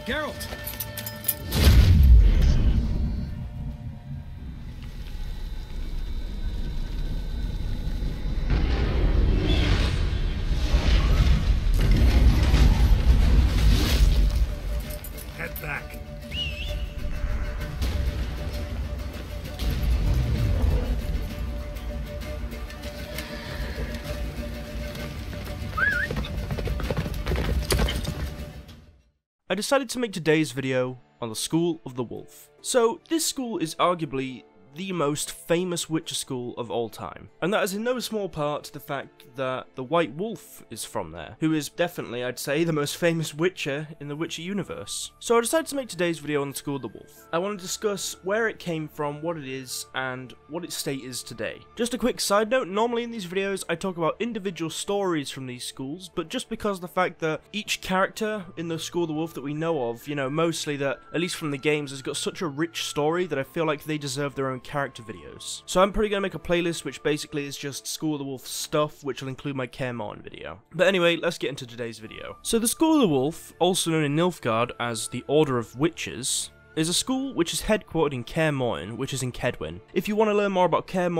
Geralt! Head back. I decided to make today's video on the School of the Wolf. So, this school is arguably the most famous Witcher school of all time, and that is in no small part to the fact that the White Wolf is from there, who is definitely, I'd say, the most famous Witcher in the Witcher universe. So I decided to make today's video on the School of the Wolf. I want to discuss where it came from, what it is, and what its state is today. Just a quick side note, normally in these videos I talk about individual stories from these schools, but just because of the fact that each character in the School of the Wolf that we know of, you know, mostly that, at least from the games, has got such a rich story that I feel like they deserve their own character videos. So I'm probably going to make a playlist which basically is just School of the Wolf stuff, which will include my Kerr video. But anyway, let's get into today's video. So the School of the Wolf, also known in Nilfgaard as the Order of Witches, is a school which is headquartered in Kaer which is in Kedwin. If you want to learn more about Kaer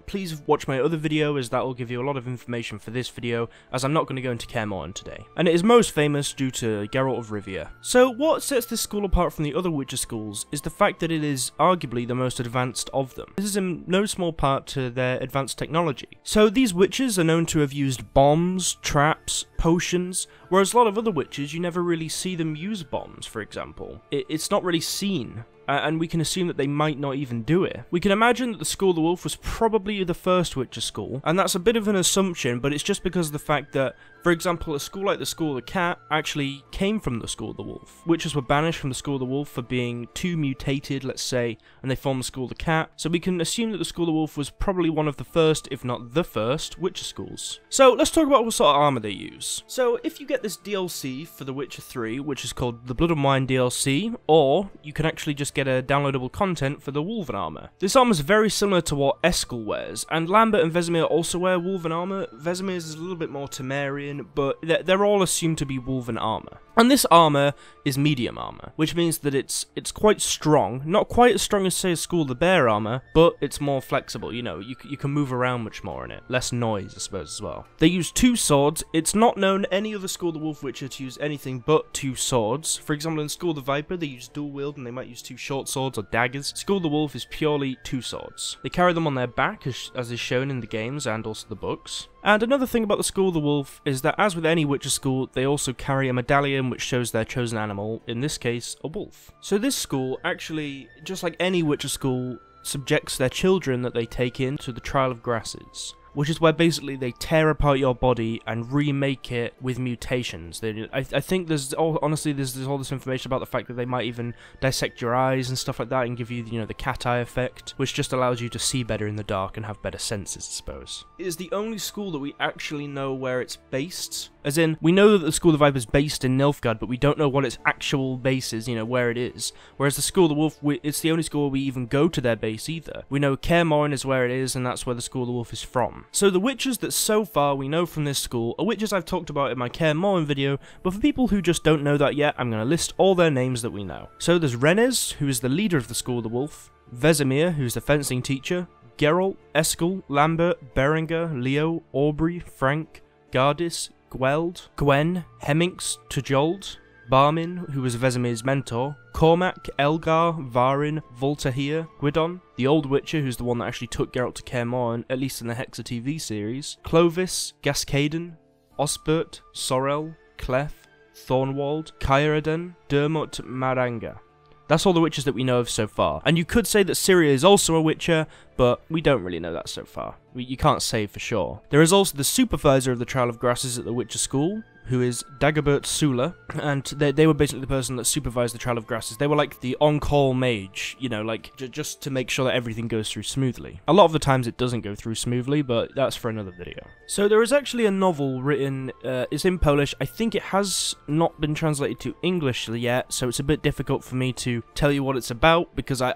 please watch my other video, as that will give you a lot of information for this video, as I'm not going to go into Kaer today. And it is most famous due to Geralt of Rivia. So what sets this school apart from the other Witcher schools is the fact that it is arguably the most advanced of them. This is in no small part to their advanced technology. So these witches are known to have used bombs, traps, potions, whereas a lot of other witches, you never really see them use bombs, for example. It's not really seen, and we can assume that they might not even do it. We can imagine that the School of the Wolf was probably the first Witcher school, and that's a bit of an assumption, but it's just because of the fact that, for example, a school like the School of the Cat actually came from the School of the Wolf. Witches were banished from the School of the Wolf for being too mutated, let's say, and they formed the School of the Cat, so we can assume that the School of the Wolf was probably one of the first, if not the first, Witcher schools. So let's talk about what sort of armor they use. So if you get this DLC for The Witcher 3, which is called the Blood and Wine DLC, or you can actually just get a downloadable content for the Wolven Armor. This armor is very similar to what Eskel wears, and Lambert and Vesemir also wear Wolven Armor. Vesemir's is a little bit more Temerian, but they're all assumed to be Wolven Armor. And this armor is medium armor, which means that it's quite strong, not quite as strong as, say, a School of the Bear armor, but it's more flexible. You know, you can move around much more in it, less noise, I suppose, as well. They use 2 swords. It's not known any other School of the Wolf Witcher to use anything but 2 swords. For example, in School of the Viper, they use dual wield, and they might use 2 short swords or daggers. School of the Wolf is purely 2 swords. They carry them on their back, as is shown in the games and also the books. And another thing about the School of the Wolf is that, as with any Witcher school, they also carry a medallion which shows their chosen animal, in this case, a wolf. So this school actually, just like any Witcher school, subjects their children that they take in to the Trial of Grasses, which is where basically they tear apart your body and remake it with mutations. I think there's honestly there's all this information about the fact that they might even dissect your eyes and stuff like that and give you, you know, the cat eye effect, which just allows you to see better in the dark and have better senses, I suppose. It is the only school that we actually know where it's based. As in, we know that the School of the Viper is based in Nilfgaard, but we don't know what its actual base is, you know, where it is. Whereas the School of the Wolf, it's the only school where we even go to their base either. We know Kaer is where it is, and that's where the School of the Wolf is from. So the witches that so far we know from this school are witches I've talked about in my Kaer video, but for people who just don't know that yet, I'm going to list all their names that we know. So there's Rennes, who is the leader of the School of the Wolf, Vesemir, who's the fencing teacher, Geralt, Eskel, Lambert, Berengar, Leo, Aubrey, Frank, Gardis, Gweld, Gwen, Hemmings, Tujold, Barmin, who was Vesemir's mentor, Cormac, Elgar, Varin, Voltahir, Gwyddon, the Old Witcher, who's the one that actually took Geralt to Kaer at least in the Hexa TV series, Clovis, Gascaden, Osbert, Sorel, Clef, Thornwald, Caeredon, Dermot Maranga. That's all the witches that we know of so far. And you could say that Syria is also a witcher, but we don't really know that so far. You can't say for sure. There is also the Supervisor of the Trial of Grasses at the Witcher School, who is Dagobert Sula, and they were basically the person that supervised the Trial of Grasses. They were like the on-call mage, you know, like just to make sure that everything goes through smoothly. A lot of the times it doesn't go through smoothly, but that's for another video. So there is actually a novel written, it's in Polish. I think it has not been translated to English yet, so it's a bit difficult for me to tell you what it's about, because I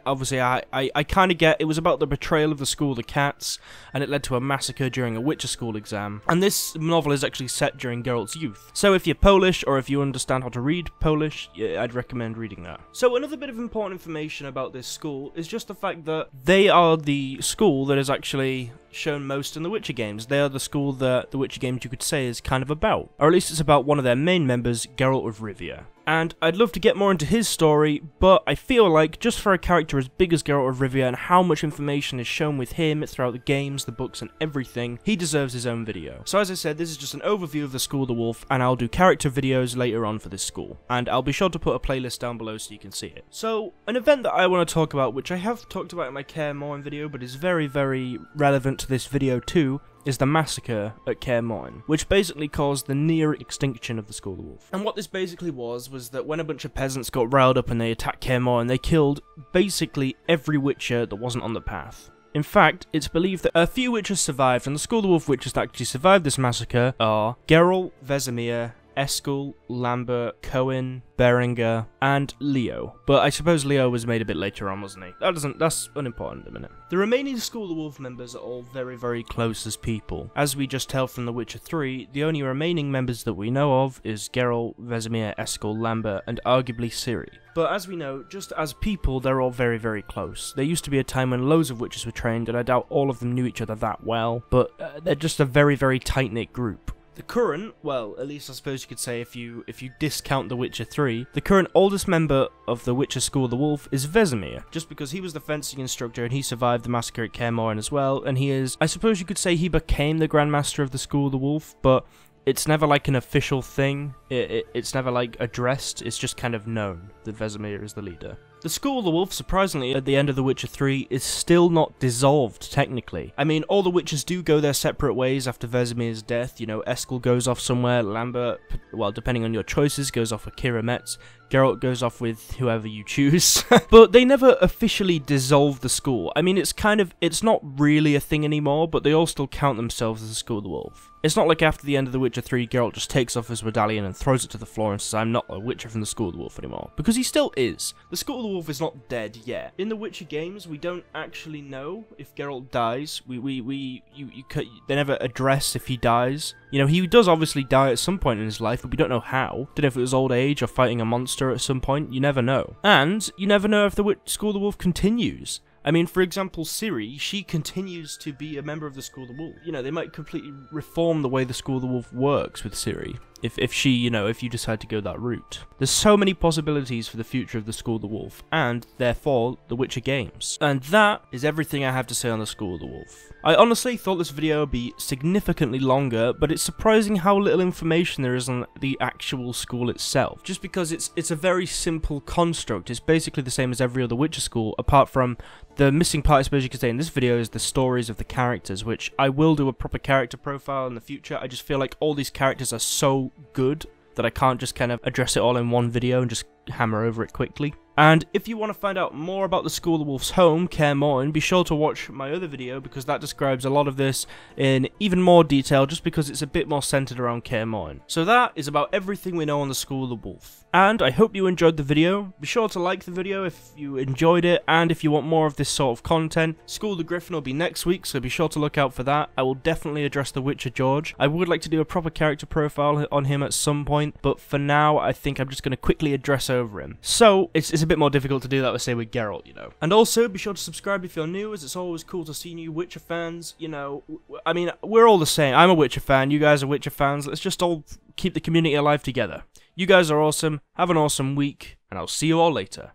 kind of get, it was about the betrayal of the School of the Cats, and it led to a massacre during a Witcher school exam. And this novel is actually set during Geralt's youth. So if you're Polish, or if you understand how to read Polish, yeah, I'd recommend reading that. So another bit of important information about this school is just the fact that they are the school that is actually shown most in the Witcher games. They are the school that the Witcher games, you could say, is kind of about. Or at least it's about one of their main members, Geralt of Rivia. And I'd love to get more into his story, but I feel like just for a character as big as Geralt of Rivia and how much information is shown with him throughout the games, the books and everything, he deserves his own video. So as I said, this is just an overview of the School of the Wolf, and I'll do character videos later on for this school. And I'll be sure to put a playlist down below so you can see it. So, an event that I want to talk about, which I have talked about in my Kerr video, but is very, very relevant to this video too, is the Massacre at Kerr, which basically caused the near extinction of the School of the Wolf. And what this basically was that when a bunch of peasants got riled up and they attacked Kerr, and they killed basically every Witcher that wasn't on the path. In fact, it's believed that a few Witchers survived, and the School of the Wolf Witchers that actually survived this massacre are Geralt, Vesemir, Eskel, Lambert, Cohen, Berenger, and Leo. But I suppose Leo was made a bit later on, wasn't he? That's unimportant at the minute. The remaining School of the Wolf members are all very, very close as people. As we just tell from The Witcher 3, the only remaining members that we know of is Geralt, Vesemir, Eskel, Lambert, and arguably Ciri. But as we know, just as people, they're all very, very close. There used to be a time when loads of witches were trained, and I doubt all of them knew each other that well, but they're just a very, very tight-knit group. The current, well, at least I suppose you could say if you discount The Witcher 3, the current oldest member of the Witcher School of the Wolf is Vesemir, just because he was the fencing instructor and he survived the massacre at Kerr as well, and he is, I suppose you could say he became the Grand Master of the School of the Wolf, but it's never like an official thing, it's never like addressed, it's just kind of known that Vesemir is the leader. The School of the Wolf, surprisingly, at the end of The Witcher 3, is still not dissolved, technically. I mean, all the witches do go their separate ways after Vesemir's death. You know, Eskel goes off somewhere, Lambert, well, depending on your choices, goes off with Kira Metz, Geralt goes off with whoever you choose. But they never officially dissolve the school. I mean, it's not really a thing anymore, but they all still count themselves as the School of the Wolf. It's not like after the end of The Witcher 3, Geralt just takes off his medallion and throws it to the floor and says, I'm not a Witcher from the School of the Wolf anymore. Because he still is. The School of the Wolf is not dead yet. In the Witcher games, we don't actually know if Geralt dies. They never address if he dies. You know, he does obviously die at some point in his life, but we don't know how. Don't know if it was old age or fighting a monster at some point. You never know. And you never know if the School of the Wolf continues. I mean, for example, Ciri, she continues to be a member of the School of the Wolf. You know, they might completely reform the way the School of the Wolf works with Ciri. If she, you know, if you decide to go that route. There's so many possibilities for the future of the School of the Wolf, and therefore, the Witcher games. And that is everything I have to say on the School of the Wolf. I honestly thought this video would be significantly longer, but it's surprising how little information there is on the actual school itself. Just because it's a very simple construct. It's basically the same as every other Witcher school, apart from the missing part, I suppose you could say, in this video is the stories of the characters, which I will do a proper character profile in the future. I just feel like all these characters are so good that I can't just kind of address it all in one video and just hammer over it quickly. And if you want to find out more about the School of the Wolf's home, Kerr, be sure to watch my other video, because that describes a lot of this in even more detail, just because it's a bit more centered around Kerr. So that is about everything we know on the School of the Wolf. And I hope you enjoyed the video. Be sure to like the video if you enjoyed it, and if you want more of this sort of content. School of the Griffin will be next week, so be sure to look out for that. I will definitely address the Witcher George. I would like to do a proper character profile on him at some point, but for now, I think I'm just going to quickly address over him. So, it's a bit more difficult to do that, let's say, with Geralt, you know. And also, be sure to subscribe if you're new, as it's always cool to see new Witcher fans, you know. I mean, we're all the same. I'm a Witcher fan, you guys are Witcher fans, let's just all keep the community alive together. You guys are awesome, have an awesome week, and I'll see you all later.